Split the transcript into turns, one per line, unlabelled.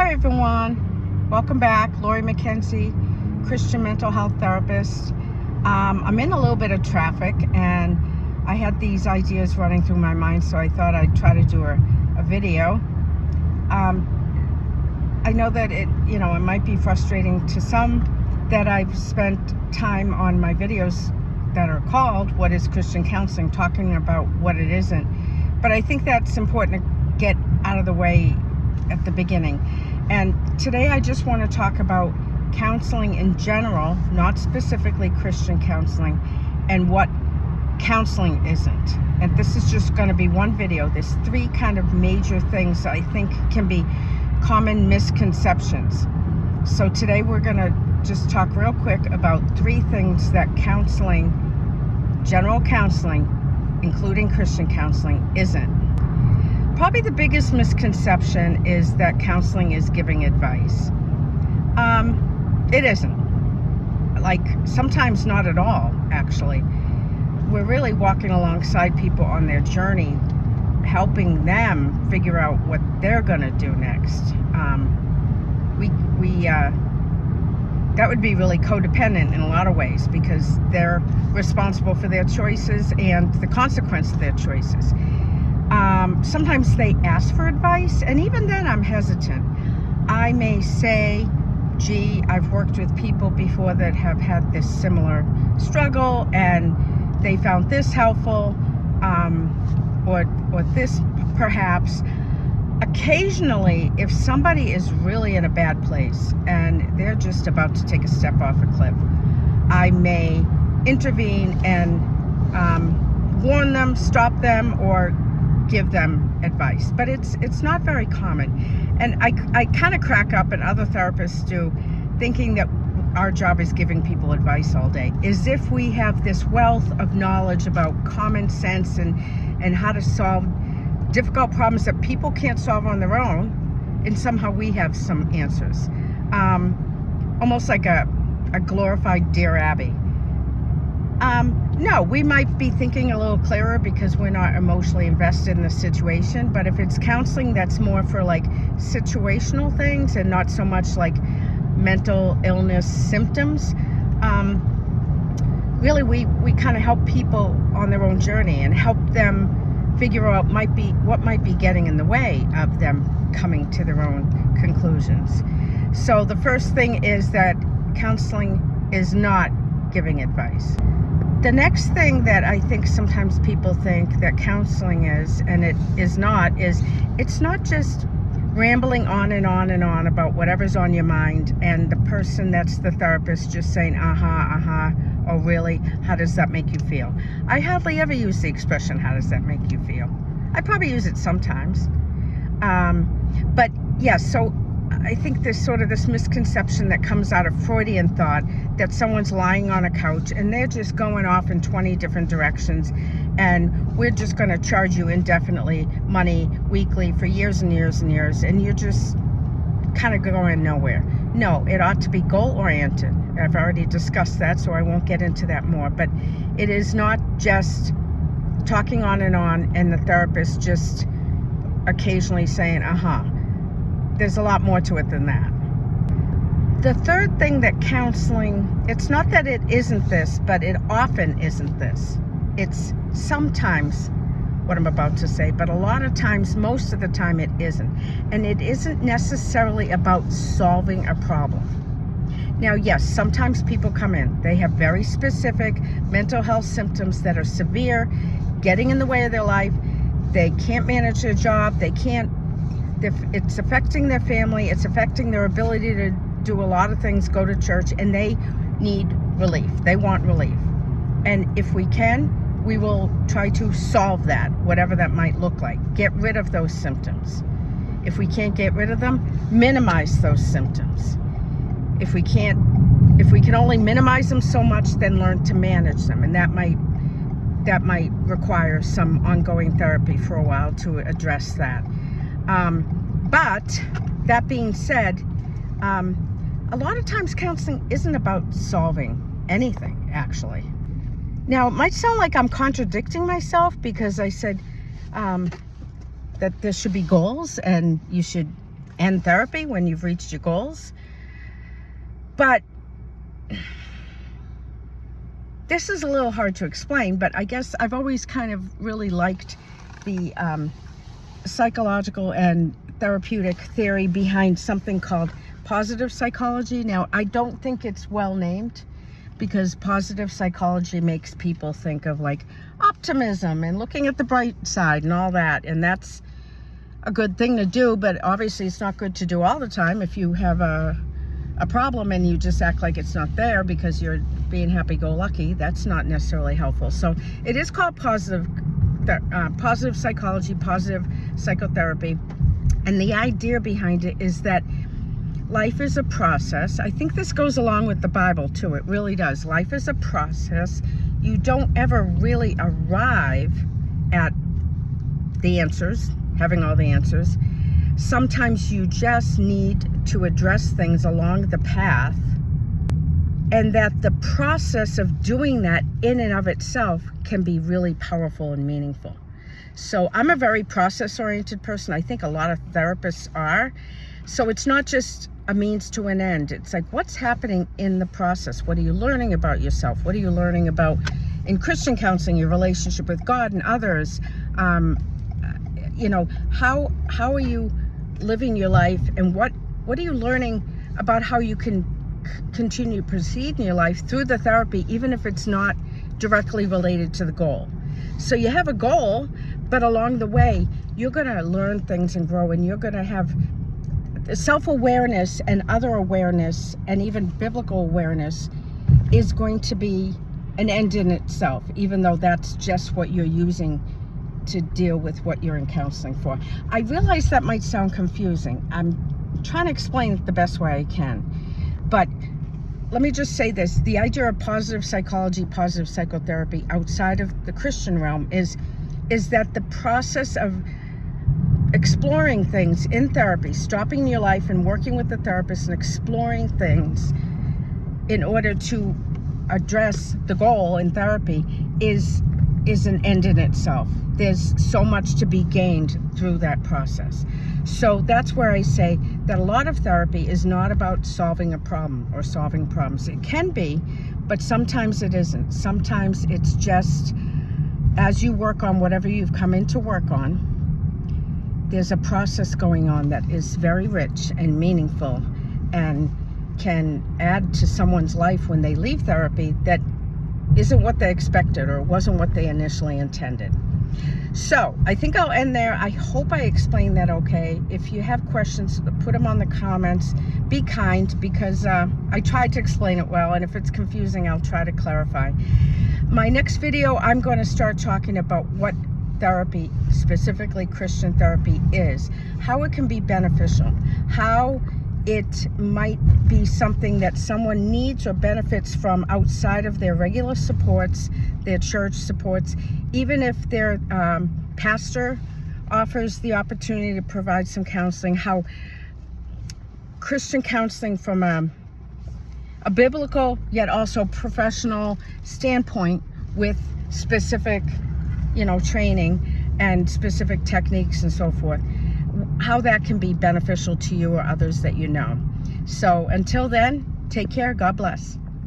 Hi everyone, welcome back. Lori McKenzie, Christian mental health therapist. I'm in a little bit of traffic and I had these ideas running through my mind, so I thought I'd try to do a video. I know that it might be frustrating to some that I've spent time on my videos that are called What is Christian Counseling, talking about what it isn't. But I think that's important to get out of the way at the beginning. And today I just want to talk about counseling in general, not specifically Christian counseling, and what counseling isn't. And this is just going to be one video. There's three kind of major things that I think can be common misconceptions. So today we're going to just talk real quick about three things that counseling, general counseling, including Christian counseling, isn't. Probably the biggest misconception is that counseling is giving advice. It isn't. Like, sometimes not at all, actually. We're really walking alongside people on their journey, helping them figure out what they're going to do next. That would be really codependent in a lot of ways, because they're responsible for their choices and the consequence of their choices. Sometimes they ask for advice, and even then I'm hesitant. I may say, gee, I've worked with people before that have had this similar struggle and they found this helpful, or this perhaps. Occasionally, if somebody is really in a bad place and they're just about to take a step off a cliff, I may intervene and warn them, stop them, or give them advice. But it's not very common. And I kind of crack up, and other therapists do, thinking that our job is giving people advice all day, as if we have this wealth of knowledge about common sense and how to solve difficult problems that people can't solve on their own, and somehow we have some answers. Almost like a glorified Dear Abby. No, we might be thinking a little clearer because we're not emotionally invested in the situation, but if it's counseling that's more for like situational things and not so much like mental illness symptoms, really we kind of help people on their own journey and help them figure out what might be getting in the way of them coming to their own conclusions. So the first thing is that counseling is not giving advice. The next thing that I think sometimes people think that counseling is, and it is not, is it's not just rambling on and on and on about whatever's on your mind, and the person that's the therapist just saying, oh really, how does that make you feel? I hardly ever use the expression, how does that make you feel? I probably use it sometimes. But yeah, so I think there's sort of this misconception that comes out of Freudian thought that someone's lying on a couch and they're just going off in 20 different directions, and we're just going to charge you indefinitely money weekly for years and years and years, and you're just kind of going nowhere. No, it ought to be goal-oriented. I've already discussed that, so I won't get into that more. But it is not just talking on and the therapist just occasionally saying, There's a lot more to it than that. The third thing that counseling, it's not that it isn't this, but it often isn't this. It's sometimes what I'm about to say, but a lot of times, most of the time, it isn't. And it isn't necessarily about solving a problem. Now, yes, sometimes people come in, they have very specific mental health symptoms that are severe, getting in the way of their life. They can't manage their job, it's affecting their family, it's affecting their ability to do a lot of things, go to church, and they need relief. They want relief. And if we can, we will try to solve that, whatever that might look like. Get rid of those symptoms. If we can't get rid of them, minimize those symptoms. If we can only minimize them so much, then learn to manage them. And that might require some ongoing therapy for a while to address that. But that being said, a lot of times counseling isn't about solving anything, actually. Now, it might sound like I'm contradicting myself because I said that there should be goals and you should end therapy when you've reached your goals. But this is a little hard to explain, but I guess I've always kind of really liked the psychological and therapeutic theory behind something called positive psychology. Now, I don't think it's well named, because positive psychology makes people think of like optimism and looking at the bright side and all that, and that's a good thing to do, but obviously it's not good to do all the time. If you have a problem and you just act like it's not there because you're being happy-go-lucky, that's not necessarily helpful. So it is called positive psychology, positive psychotherapy, and the idea behind it is that life is a process. I think this goes along with the Bible too. It really does. Life is a process. You don't ever really arrive at the answers, having all the answers. Sometimes you just need to address things along the path, and that the process of doing that in and of itself can be really powerful and meaningful. So I'm a very process-oriented person. I think a lot of therapists are. So it's not just a means to an end. It's like, what's happening in the process? What are you learning about yourself? What are you learning about in Christian counseling, your relationship with God and others? You know, how are you living your life, and what are you learning about how you can continue to proceed in your life through the therapy, even if it's not directly related to the goal. So you have a goal, but along the way, you're going to learn things and grow, and you're going to have self-awareness and other awareness, and even biblical awareness is going to be an end in itself, even though that's just what you're using to deal with what you're in counseling for. I realize that might sound confusing. I'm trying to explain it the best way I can. But let me just say this. The idea of positive psychology, positive psychotherapy outside of the Christian realm is that the process of exploring things in therapy, stopping your life and working with the therapist and exploring things in order to address the goal in therapy is an end in itself. There's so much to be gained through that process. So that's where I say that a lot of therapy is not about solving a problem or solving problems. It can be, but sometimes it isn't. Sometimes it's just as you work on whatever you've come in to work on, there's a process going on that is very rich and meaningful and can add to someone's life when they leave therapy that isn't what they expected or wasn't what they initially intended. So I think I'll end there. I hope I explained that okay. If you have questions, put them on the comments. Be kind, because I tried to explain it well, and if it's confusing, I'll try to clarify. My next video, I'm going to start talking about what therapy, specifically Christian therapy, is, how it can be beneficial, how it might be something that someone needs or benefits from outside of their regular supports, their church supports, even if their pastor offers the opportunity to provide some counseling, how Christian counseling from a biblical yet also professional standpoint with specific, training and specific techniques and so forth, how that can be beneficial to you or others that you know. So until then, take care. God bless.